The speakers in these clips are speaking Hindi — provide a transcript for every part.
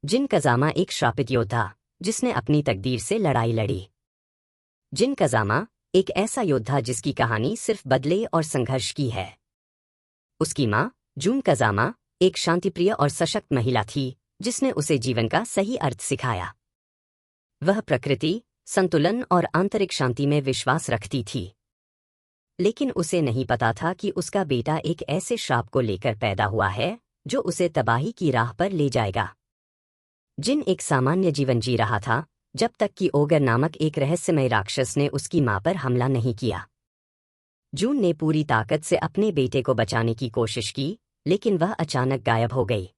जिन कज़ामा एक श्रापित योद्धा जिसने अपनी तकदीर से लड़ाई लड़ी। जिन कज़ामा एक ऐसा योद्धा जिसकी कहानी सिर्फ बदले और संघर्ष की है। उसकी माँ जून कज़ामा एक शांतिप्रिय और सशक्त महिला थी जिसने उसे जीवन का सही अर्थ सिखाया। वह प्रकृति, संतुलन और आंतरिक शांति में विश्वास रखती थी, लेकिन उसे नहीं पता था कि उसका बेटा एक ऐसे श्राप को लेकर पैदा हुआ है जो उसे तबाही की राह पर ले जाएगा। जिन एक सामान्य जीवन जी रहा था जब तक कि ओगर नामक एक रहस्यमय राक्षस ने उसकी मां पर हमला नहीं किया। जून ने पूरी ताकत से अपने बेटे को बचाने की कोशिश की, लेकिन वह अचानक गायब हो गई।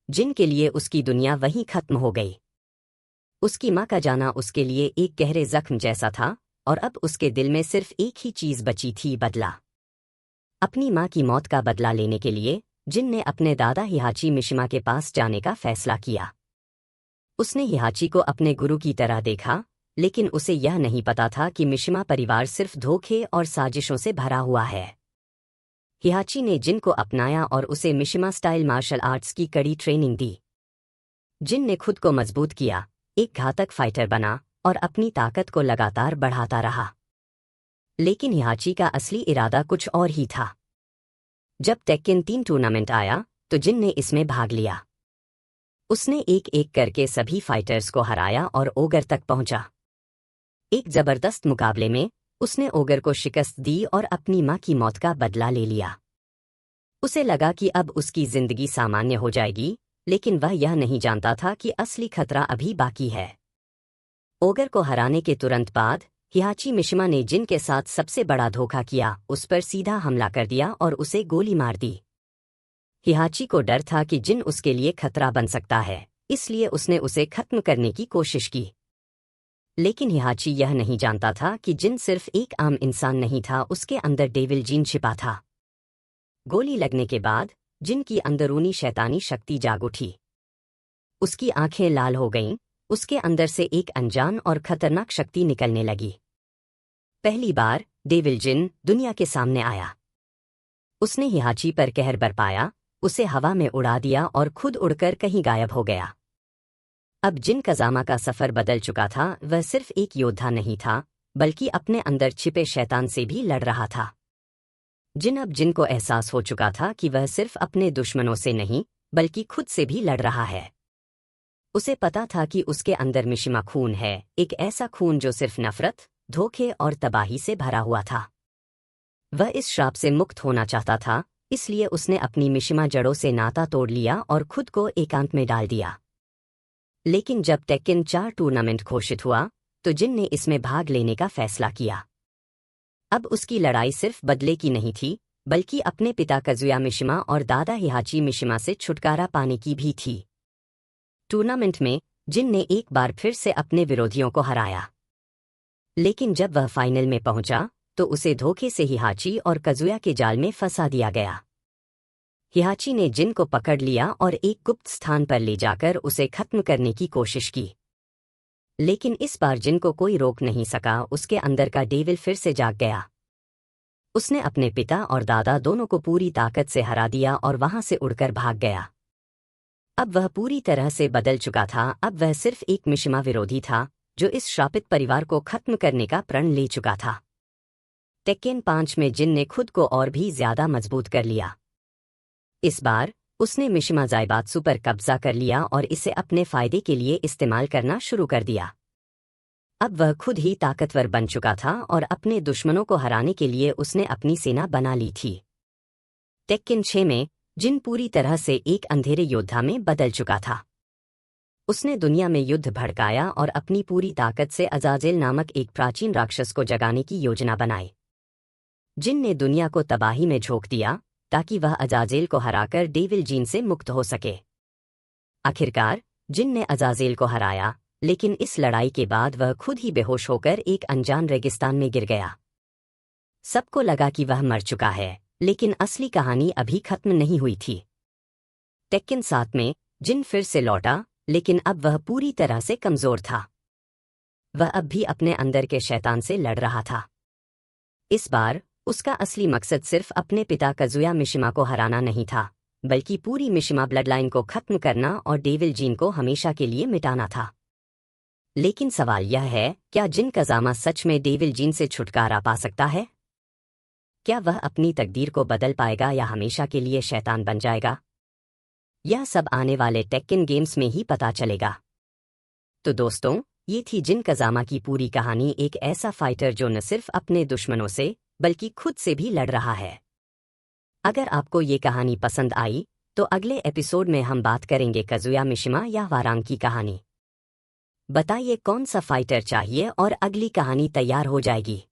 जिन के लिए उसकी दुनिया वहीं खत्म हो गई। उसकी मां का जाना उसके लिए एक गहरे जख्म जैसा था और अब उसके दिल में सिर्फ एक ही चीज बची थी, बदला। अपनी मां की मौत का बदला लेने के लिए जिन ने अपने दादा हिहाची मिशिमा के पास जाने का फैसला किया। उसने हिहाची को अपने गुरु की तरह देखा, लेकिन उसे यह नहीं पता था कि मिशिमा परिवार सिर्फ धोखे और साजिशों से भरा हुआ है। हिहाची ने जिन को अपनाया और उसे मिशिमा स्टाइल मार्शल आर्ट्स की कड़ी ट्रेनिंग दी। जिन ने खुद को मजबूत किया, एक घातक फाइटर बना और अपनी ताकत को लगातार बढ़ाता रहा। लेकिन हिहाची का असली इरादा कुछ और ही था। जब टेक्केन 3 टूर्नामेंट आया तो जिन ने इसमें भाग लिया। उसने एक एक करके सभी फाइटर्स को हराया और ओगर तक पहुंचा। एक जबरदस्त मुकाबले में उसने ओगर को शिकस्त दी और अपनी मां की मौत का बदला ले लिया। उसे लगा कि अब उसकी जिंदगी सामान्य हो जाएगी, लेकिन वह यह नहीं जानता था कि असली खतरा अभी बाकी है। ओगर को हराने के तुरंत बाद हिहाची मिशिमा ने जिन के साथ सबसे बड़ा धोखा किया, उस पर सीधा हमला कर दिया और उसे गोली मार दी। हिहाची को डर था कि जिन उसके लिए खतरा बन सकता है, इसलिए उसने उसे खत्म करने की कोशिश की। लेकिन हिहाची यह नहीं जानता था कि जिन सिर्फ एक आम इंसान नहीं था, उसके अंदर डेविल जीन छिपा था। गोली लगने के बाद जिन की अंदरूनी शैतानी शक्ति जाग उठी। उसकी आंखें लाल हो गईं, उसके अंदर से एक अनजान और खतरनाक शक्ति निकलने लगी। पहली बार डेविल जिन दुनिया के सामने आया। उसने हिहाची पर कहर बरपाया, उसे हवा में उड़ा दिया और खुद उड़कर कहीं गायब हो गया। अब जिन कज़ामा का सफर बदल चुका था। वह सिर्फ एक योद्धा नहीं था, बल्कि अपने अंदर छिपे शैतान से भी लड़ रहा था। अब जिन को एहसास हो चुका था कि वह सिर्फ अपने दुश्मनों से नहीं, बल्कि खुद से भी लड़ रहा है। उसे पता था कि उसके अंदर मिशिमा खून है, एक ऐसा खून जो सिर्फ नफरत, धोखे और तबाही से भरा हुआ था। वह इस श्राप से मुक्त होना चाहता था, इसलिए उसने अपनी मिशिमा जड़ों से नाता तोड़ लिया और खुद को एकांत में डाल दिया। लेकिन जब टेक्केन 4 टूर्नामेंट घोषित हुआ तो जिन ने इसमें भाग लेने का फैसला किया। अब उसकी लड़ाई सिर्फ बदले की नहीं थी, बल्कि अपने पिता कजुया मिशिमा और दादा हिहाची मिशिमा से छुटकारा पाने की भी थी। टूर्नामेंट में जिन ने एक बार फिर से अपने विरोधियों को हराया, लेकिन जब वह फाइनल में पहुंचा तो उसे धोखे से हिहाची और कजुया के जाल में फंसा दिया गया। हिहाची ने जिन को पकड़ लिया और एक गुप्त स्थान पर ले जाकर उसे खत्म करने की कोशिश की। लेकिन इस बार जिन को कोई रोक नहीं सका, उसके अंदर का डेविल फिर से जाग गया। उसने अपने पिता और दादा दोनों को पूरी ताकत से हरा दिया और वहां से उड़कर भाग गया। अब वह पूरी तरह से बदल चुका था। अब वह सिर्फ एक मिशिमा विरोधी था जो इस श्रापित परिवार को खत्म करने का प्रण ले चुका था। टेक्केन 5 में जिन ने खुद को और भी ज्यादा मजबूत कर लिया। इस बार उसने मिशिमा ज़ाइबात्सु पर कब्जा कर लिया और इसे अपने फायदे के लिए इस्तेमाल करना शुरू कर दिया। अब वह खुद ही ताकतवर बन चुका था और अपने दुश्मनों को हराने के लिए उसने अपनी सेना बना ली थी। टेक्केन 6 में जिन पूरी तरह से एक अंधेरे योद्धा में बदल चुका था। उसने दुनिया में युद्ध भड़काया और अपनी पूरी ताकत से अजाजेल नामक एक प्राचीन राक्षस को जगाने की योजना बनाई। जिन ने दुनिया को तबाही में झोंक दिया ताकि वह अजाजेल को हराकर डेविल जीन से मुक्त हो सके। आखिरकार जिन ने अजाजेल को हराया, लेकिन इस लड़ाई के बाद वह खुद ही बेहोश होकर एक अनजान रेगिस्तान में गिर गया। सबको लगा कि वह मर चुका है, लेकिन असली कहानी अभी खत्म नहीं हुई थी। टेक्केन 7 में जिन फिर से लौटा, लेकिन अब वह पूरी तरह से कमजोर था। वह अब भी अपने अंदर के शैतान से लड़ रहा था। इस बार उसका असली मकसद सिर्फ अपने पिता कजुया मिशिमा को हराना नहीं था, बल्कि पूरी मिशिमा ब्लडलाइन को खत्म करना और डेविल जीन को हमेशा के लिए मिटाना था। लेकिन सवाल यह है, क्या जिन कज़ामा सच में डेविल जीन से छुटकारा पा सकता है? क्या वह अपनी तकदीर को बदल पाएगा या हमेशा के लिए शैतान बन जाएगा? यह सब आने वाले टेक्केन गेम्स में ही पता चलेगा। तो दोस्तों, ये थी जिन कज़ामा की पूरी कहानी, एक ऐसा फाइटर जो न सिर्फ अपने दुश्मनों से बल्कि खुद से भी लड़ रहा है। अगर आपको ये कहानी पसंद आई तो अगले एपिसोड में हम बात करेंगे कज़ुया मिशिमा या वारांग की कहानी। बताइए कौन सा फाइटर चाहिए और अगली कहानी तैयार हो जाएगी।